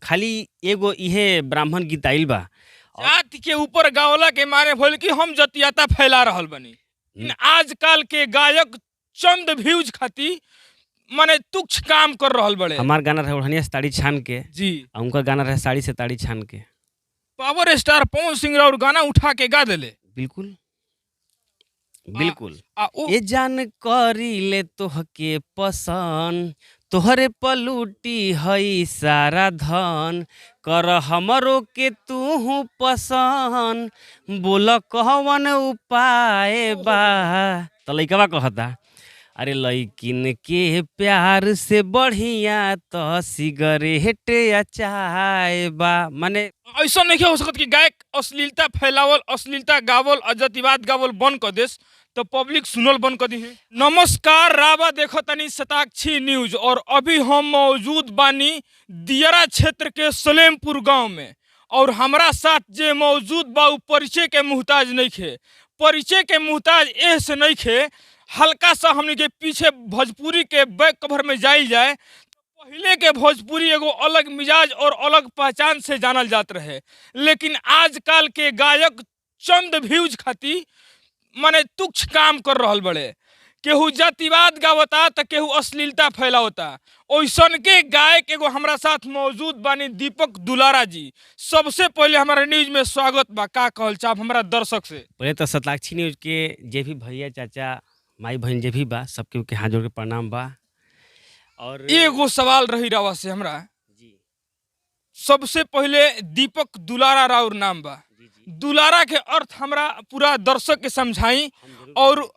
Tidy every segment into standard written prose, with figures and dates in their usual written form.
खाली एगो इहे ब्राह्मण गीत आइल बा। जाति के ऊपर गावला के मारे भइल कि हम जतियाता फैला रहल बनी। आजकल के गायक चंद व्यूज खाती माने तुच्छ काम कर रहल बड़े। हमार गाना रहे ओढ़निया से ताड़ी छान के जी, और उनका गाना रहे साड़ी से ताड़ी छान के। पावर स्टार पवन सिंह और गाना उठा के गा देले। बिल्कुल बिल्कुल। ओ ए जान करी ले तोहके पसंद, तोहरे पलूटी हई सारा धन, कर हमरो के तू पसंद, बोल कहवन उपाय बा। तो लइकवा कहता अरे लइकिन के प्यार से बढ़िया तो सिगरेट या चाय बा। माने ऐसा नहीं हो सकत कि गायक अश्लीलता फैलावल, अश्लीलता गावल, अजतिवाद गावल बंद कर देस तो पब्लिक सुनल बंद कर दी है। नमस्कार, रावा देखो तनी शताक्षी न्यूज और अभी हम मौजूद बानी दियरा क्षेत्र के सलेमपुर गांव में और हमारा साथ जे मौजूद बा उ परिचय के मुहताज नहीं खे। परिचय के मुहताज एह से नहीं खे, हल्का सा हमने के पीछे भोजपुरी के बैक कवर में जाइल जाए तो पहले के भोजपुरी एगो अलग मिजाज और अलग पहचान से जानल जात रहे, लेकिन आजकल के गायक चंद व्यूज खाती माने तुच्छ काम कर रहल बड़े। केहू जातिवाद गावता तो केहू अश्लीलता फैलावता। ओइसन के गायक एगो हमारा साथ मौजूद बानी दीपक दुलारा जी। सबसे पहले हमारे न्यूज में स्वागत बा। का कहल चाह हमारा दर्शक से? पहले तो शताक्षी न्यूज के जे भी भैया चाचा माई बहन जे भी बा सबके के हाथ जोड़ के प्रणाम बा। और एगो सवाल रही रवा से हमरा, जी सबसे पहले दीपक दुलारा राउर नाम बा। जी जी दुलारा के अर्थ हमरा पूरा दर्शक के समझाई और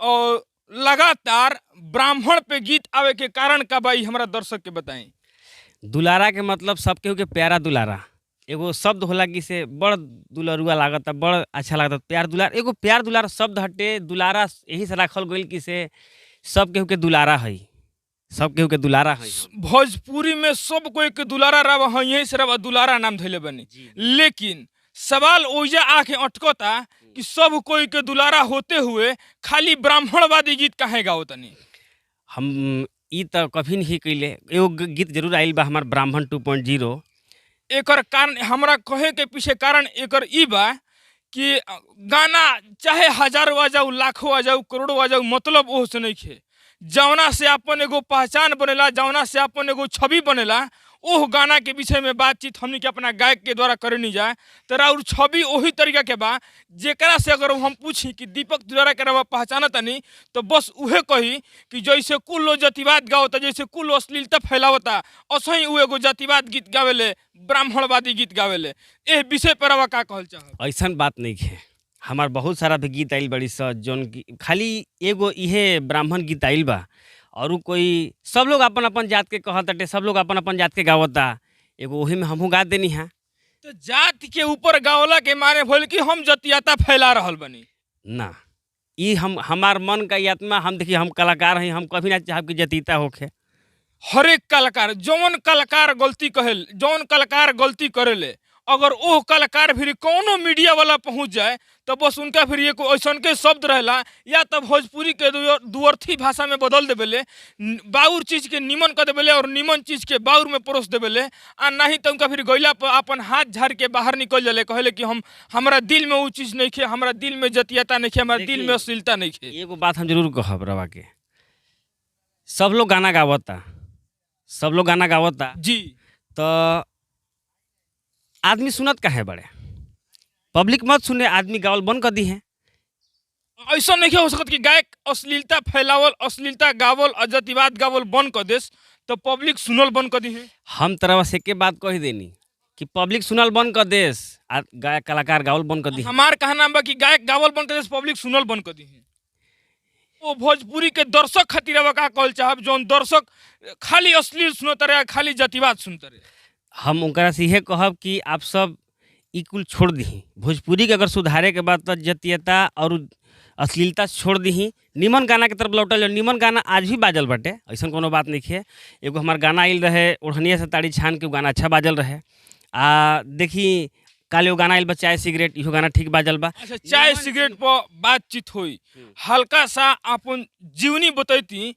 लगातार ब्राह्मण पे गीत आवे के कारण का बा हमरा दर्शक के बताई। दुलारा के मतलब सब केहू के प्यारा दुलारा एगो शब्द होला कि से बड़ दुलरुआ लागता, बड़ अच्छा लागता। प्यार दुलार एगो प्यार दुलार शब्द हटे। दुलारा यही से रखल गइल कि से सब केहू के दुलारा है, सब केहू के दुलारा है। भोजपुरी में सब कोई के दुलारा रवा है, यही से रवा दुलारा नाम धइले बनी। लेकिन सवाल ओइजा आके अटकता कि सब कोई के दुलारा होते हुए खाली ब्राह्मणवादी गीत काहे गावतनी? हम ई तो कभी नहीं कैले। एगो गीत जरूर आइल बा हमार ब्राह्मण 2.0। एकर कारण हमरा कहे के पीछे कारण एकर ई बा कि गाना चाहे हजारों आ जाऊ, लाखों आ जाऊ, करोड़ों आ जाऊ, मतलब ओह से नहीं खे। जौना से अपन एगो पहचान बनेला, जौना से अपन एगो छवि बनेला, ओह गाना के विषय में बातचीत हमनी के अपना गायक के द्वारा करनी जाए तो और छवि वही तरीका के बा जेकरा से अगर हम पूछी कि दीपक दुलारा के रवा पहचानता नहीं तो बस उहे कही कि जैसे कुल लोग जातिवाद गावता, जैसे कुल अश्लीलता फैलावता, असही उ एगो जातिवाद गीत गावेले, ब्राह्मणवादी गीत गावेले। एह विषय पर रवा का कहल चाह? ऐसन बात नहीं है। हमार बहुत सारा भी गीत आइल बड़ी स जौन खाली एगो इहे ब्राह्मण गीत आइल बा और उ कोई सब लोग अपन अपन जात के कहताटे, सब लोग अपन अपन जात के गावता। एगो वही में हमहू गा देनी है। तो जाति के ऊपर गावला के मारे भइल कि हम जतियाता फैला रहल बनी ना। ई हमार मन का आत्मा, हम देखिए हम कलाकार हैं, हम कभी ना चाहब कि जतीता होखे। हर एक कलाकार जौन कलाकार गलती कहेल, जौन कलाकार गलती करेले, अगर ओह कलाकार फिर कोनो मीडिया वाला पहुंच जाए तो बस उनका फिर ये कोई ऐसा के शब्द रहेला या तो भोजपुरी के दुअर्थी भाषा में बदल देवेले, बाउर चीज के निमन कर देवेले और निमन चीज के बाउर में परोस देवेले। आ नहीं तो उनका फिर गैला पर अपन हाथ झाड़ के बाहर निकल जाले, कहले कि हमारा दिल में वो चीज नहीं खे, हमारा दिल में जतियाता नहीं खे, हमारा दिल में अश्लीलता नहीं खे। एगो बात हम जरूर कहब रवा के, सब लोग गाना गावता, सब लोग गाना गावता जी, तो आदमी सुनत काहे बड़े? पब्लिक मत सुने, आदमी गावल बंद कर दी है। ऐसा नहीं हो सकत कि गायक अश्लीलता फैलावल, अश्लीलता गावल, अजतिवाद गावल बंद कर देस तो पब्लिक सुनल बंद कर दी है। हम तरह से के बात कह देनी कि पब्लिक सुनल बंद कर देस, गायक कलाकार गावल बंद कर दी। हमार कहना बा कि गायक गावल बंद कर देस, पब्लिक सुनल बंद कर दी है। वो भोजपुरी के दर्शक खातिर का कहल चाहब जौन दर्शक खाली अश्लील सुनत रहे, खाली जातिवाद सुनते रहे। हम उनकरा से यह कहब कि आप सब ई कुल छोड़ दी। भोजपुरी के अगर सुधारे के बाद तो जतियता और अश्लीलता छोड़ दी, निमन गाना के तरफ लौटल जाओ। निमन गाना आज भी बाजल बाटे, ऐसा कोनो बात नहीं है। एगो हमार गाना आइल रहे ओढ़निया से ताड़ी छान के, गाना अच्छा बाजल रहे। देखी काले वो गाना आइल बा चाय सिगरेट, इहो गाना ठीक बाजल बा। अच्छा, चाय सिगरेट पर बातचीत हुई, हल्का सा अपन जीवनी बतैती।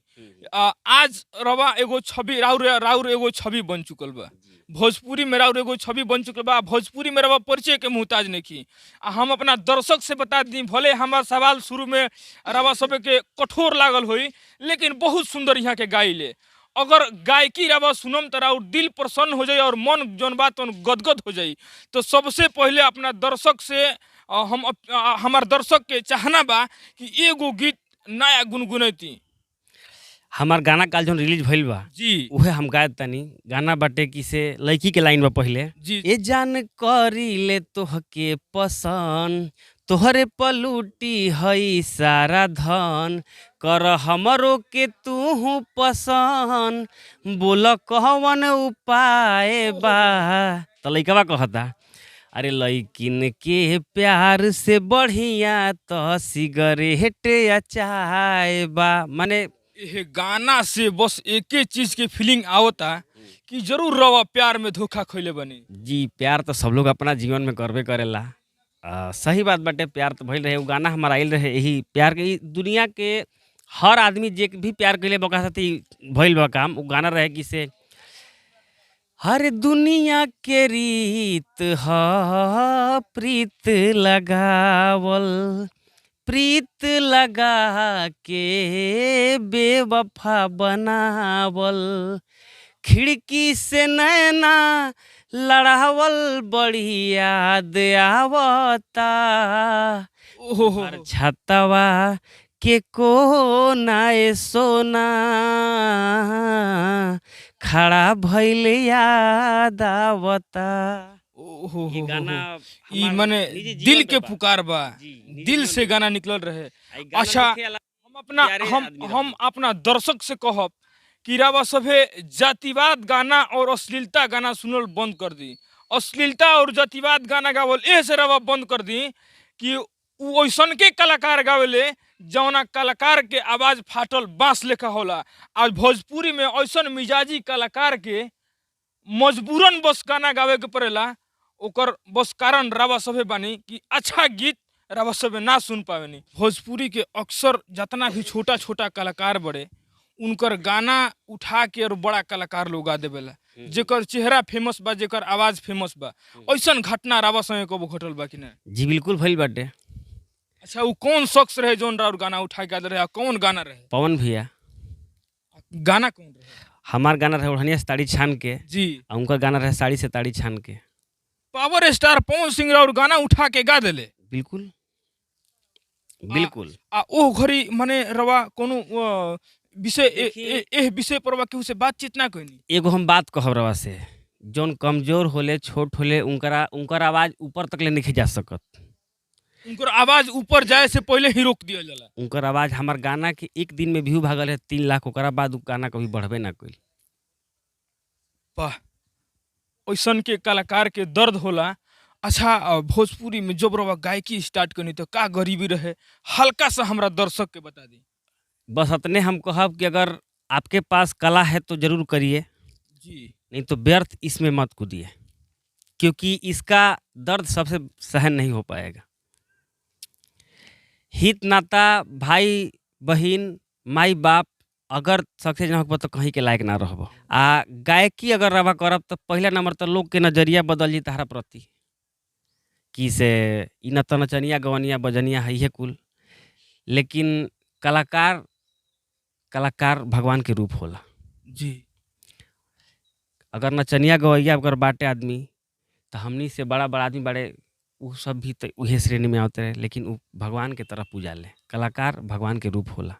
आज रवा एगो छवि राउर एगो छवि बन चुकल बा, भोजपुरी मेरा और एगो छवि बन चुकल बा, भोजपुरी मेरा परिचय के मुहताज नहीं की। हम अपना दर्शक से बता दी, भले हमार सवाल शुरू में रवा सब के कठोर लागल हुई, लेकिन बहुत सुंदर यहाँ के गाइले। अगर गायकी रवा सुनम तरा और दिल प्रसन्न हो जाए और मन जौन बात गदगद हो जाए, तो सबसे पहले अपना दर्शक से हमार दर्शक के चाहना बा कि एगो गीत नया गुनगुनैती। हमार गाना काल जौन रिलीज भइल बा जी उहे हम गायब तनी। गाना बाटे कि से लड़की के लाइन बा पहले, जी ए जान करी ले तोहके पसंद, तोहरे पलूटी हई सारा धन, कर हमरो के तू पसंद, बोल कहवन उपाय बा। तो लइकवा कहता, अरे लइकिन के प्यार से बढ़िया तो सिगरेट या चाय बा। माने ये गाना से बस एक चीज के फीलिंग आवता कि जरूर रवा प्यार में धोखा खैले बनी। जी, प्यार तो सब लोग अपना जीवन में करबे करेला। सही बात बाटे, प्यार तो भइल रहे। वो गाना हमारा आइल रहे यही प्यार के, दुनिया के हर आदमी जे भी प्यार कइले बका साथी भइल बा काम। वो गाना रहे कि से हर दुनिया के रीत ह प्रीत लगावल, प्रीत लगा के बेवफा बनावल, खिड़की से नैना लड़ावल बड़ी याद आवता, ओहो हर छतवा के कोनाए सोना खड़ा भइल याद आवता। ओहो ये गाना ई हमार माने निजी जीवन दिल पे के बा। पुकार बा, जी, निजी दिल जीवन से पे गाना निकल रहे। आई गाना अच्छा, देखे वाला प्यारे हम आदमी हम अपना दर्शक से कहब कि रवा सभे जातिवाद गाना और अश्लीलता गाना सुनल बंद कर दी। अश्लीलता और जातिवाद गाना गावल ए से रवा बंद कर दी कि उ ऐसन के कलाकार गावेले जौना कलाकार के आवाज फाटल बांस लेखा होला। आज भोजपुरी में ऐसन मिजाजी कलाकार के मजबूरन बस गाना गावे के पड़ेला, ओकर बस कारण रवा सभे बानी कि अच्छा गीत रवा सभे ना सुन पावेनी। भोजपुरी के अक्सर जितना भी छोटा छोटा कलाकार बड़े, उनकर गाना उठा के और बड़ा कलाकार लोग गा देवेला, जेकर चेहरा फेमस बा, जेकर आवाज फेमस बा। ऐसन घटना रवा संगे कबो घटल बा कि ना? जी बिल्कुल भइल बाटे। अच्छा, वो कौन शख्स रहे जौन राउर गाना उठा के रहे, कौन गाना रहे? पवन भैया, गाना कौन रहे? हमार गाना रहे ओढ़निया से ताड़ी छान के, जी, और उनका गाना रहे साड़ी से ताड़ी छान के। पावर स्टार पवन सिंह राउर गाना उठा के गा देले। बिल्कुल बिल्कुल। आ ओ घड़ी माने रवा कोनो विषय देखिए- एह विषय पर केहू से बातचीत ना कइनी। एगो हम बात कहब रवा से, जौन कमजोर होले, छोट होले, उनकर आवाज ऊपर तक ले नहीं जा सकत। उनकर आवाज ऊपर जाए से पहले ही रोक दिया जाला। उनकर आवाज हमार गाना के एक दिन में व्यू भागल है 3 लाख, ओकरा बाद उ गाना कभी बढ़बे ना कइल। वाह, ऐसन के कलाकार के दर्द होला। अच्छा, भोजपुरी में जब रवा गायकी स्टार्ट करनी तो का गरीबी रहे, हल्का सा हमरा दर्शक के बता दी। बस इतने हम कहब कि अगर आपके पास कला है तो जरूर करिए, जी नहीं तो व्यर्थ इसमें मत कूदिए, क्योंकि इसका दर्द सबसे सहन नहीं हो पाएगा। हित नाता, भाई बहिन, माई बाप अगर सक्सेस ना हो तो कहीं के लायक ना रहब। आ गायकी अगर रवा करब तो पहला नंबर तो लोग के नजरिया बदल जी तहरा प्रति, कि से इ न त नचनिया गवनिया बजनिया है कुल। लेकिन कलाकार भगवान के रूप होला। जी, अगर नचनिया गवैया अगर बाटे आदमी, तो हमनी से बड़ा बड़ा आदमी बड़े, वो सब भी तो उहे श्रेणी में आते रहे, लेकिन वो भगवान के तरफ पूजा ले। कलाकार भगवान के रूप होला,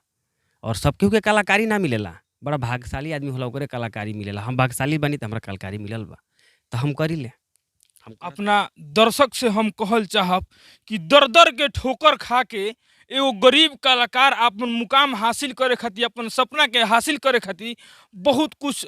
और सब केहू के कलाकारी ना मिलेला। बड़ा भाग्यशाली आदमी होला ओकरे कलाकारी मिलेला। हम भाग्यशाली बनी तो हमरा कलाकारी मिलल बा, तो हम करी ले। हम अपना दर्शक से हम कहल चाहब कि दर दर के ठोकर खा के एगो गरीब कलाकार अपन मुकाम हासिल करे खातिर, अपन सपना के हासिल करे खातिर बहुत कुछ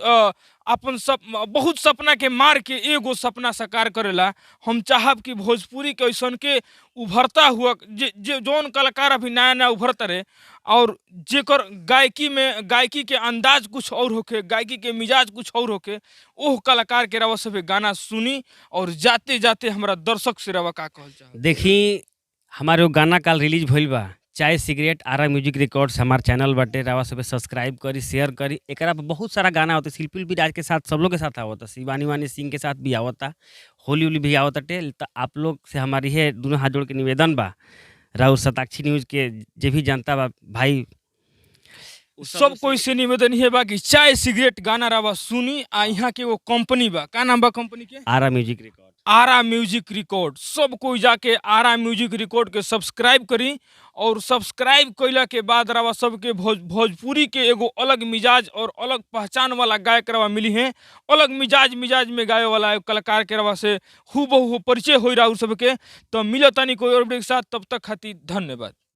बहुत सपना के मार के एगो सपना साकार करेला। हम चाहब कि भोजपुरी के ऐसन के उभरता हुआ जे जौन कलाकार अभी नया नया उभरता रहे, और जेकर गायकी के अंदाज कुछ और होके, गायकी के मिजाज कुछ और होके, ओह कलाकार के रवा सभे गाना सुनी। और जाते जाते हमारा दर्शक से रवा का कहल चाहब? देखी, हमारे वो गाना काल रिलीज भइल बा चाय सिगरेट आरा म्यूजिक रिकॉर्ड्स हमार चैनल बाटे। रवा सब सब्सक्राइब करी, शेयर करी। एकरा पे बहुत सारा गाना होता, शिल्पी भी राज के साथ सब लोग के साथ आवता, शिवानी वानी सिंह के साथ भी आवता, होली उली भी आवताटे। तो आप लोग से हमारी है दोनों हाथ जोड़ के निवेदन बा, राउर शताक्षी न्यूज के जे भी जनता बा भाई, उ सब कोई से निवेदन है बा कि चाय सिगरेट गाना रवा सुनी। आ यहाँ के वो कंपनी बा, का नाम बा कंपनी के? Ara music record. Ara music record. सब कोई जाके आरा म्यूजिक रिकॉर्ड के सब्सक्राइब करी। और सब्सक्राइब कैला के बाद रवा सबके भोजपुरी के एगो अलग मिजाज और अलग पहचान वाला गायक रवा मिली है। अलग मिजाज में गाए वाला एगो कलाकार के रवा से हूबहू परिचय हो रहा सबके। तो मिलतानी कोई और के साथ, तब तक खातिर धन्यवाद।